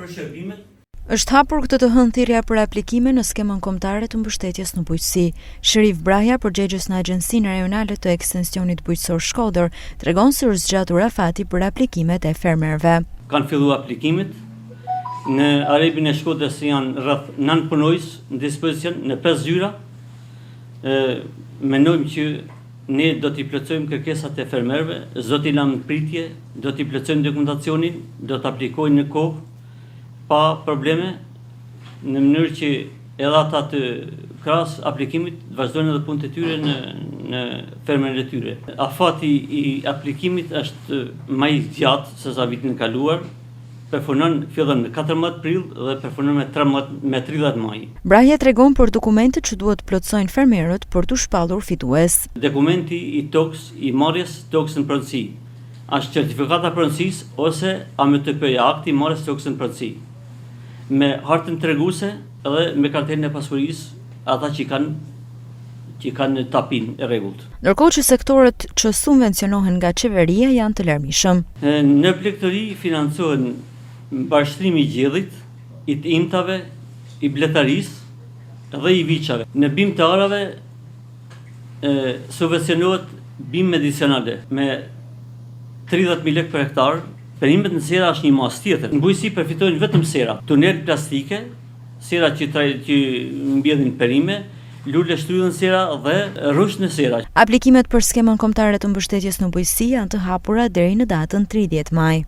për shërbimet. Është hapur këtë të hënë thirrja për aplikime në skemën kombëtare të mbështetjes në bujqësi. Sherif Brahja, përgjegjës në Agjencinë Rajonale të Ekstensionit Bujqësor Shkodër, tregon se është zgjatur afati për aplikimet e fermerëve. Kanë filluar aplikimet. Në Arebin e Shkodrës janë rreth 9 punojës në dispozicion në 5 zyra. Mendojmë që ne do t'i plotësojmë kërkesat e fermerëve, s'do t'i lëmë pritje, do t'i plotësojmë dokumentacionin, do t'aplikojnë në kohë pa probleme, në mënyrë që edhe ata të krahas aplikimit vazhdojnë edhe punët e tyre në fermerët e tyre. Afati i aplikimit është më i gjatë se sa vitin e kaluar. Fillon në 14 prill dhe përfunon me 30 maj. Brahja tregon për dokumentet që duhet plotësojnë fermerët për të shpallur fitues. Dokumenti i tokës, i marrjes tokës në pronësi, është certifikata pronësisë ose AMTP-ja, akti i marrjes tokës në pronësi, me hartën treguese dhe me kartelën e pasurisë, ata që kanë tapin e rregullt. Ndërkohë që sektorët që subvencionohen nga qeveria janë të larmishëm. Në plegëtori financohen mbashtrimi i gjellit, i të imtave, i bletarisë dhe i viçave. Në bimë të arave subvencionohet bimë medicinale me 30.000 lekë për hektar. Perimet në sera është një mas tjetër. Në bujqësi përfitojnë vetëm sera, tunel plastike, sera që mbjedhin perime, lule shtrydhen sera dhe rrush në sera. Aplikimet për skemën kombëtare të mbështetjes në bujqësi janë të hapura deri në datën 30 maj.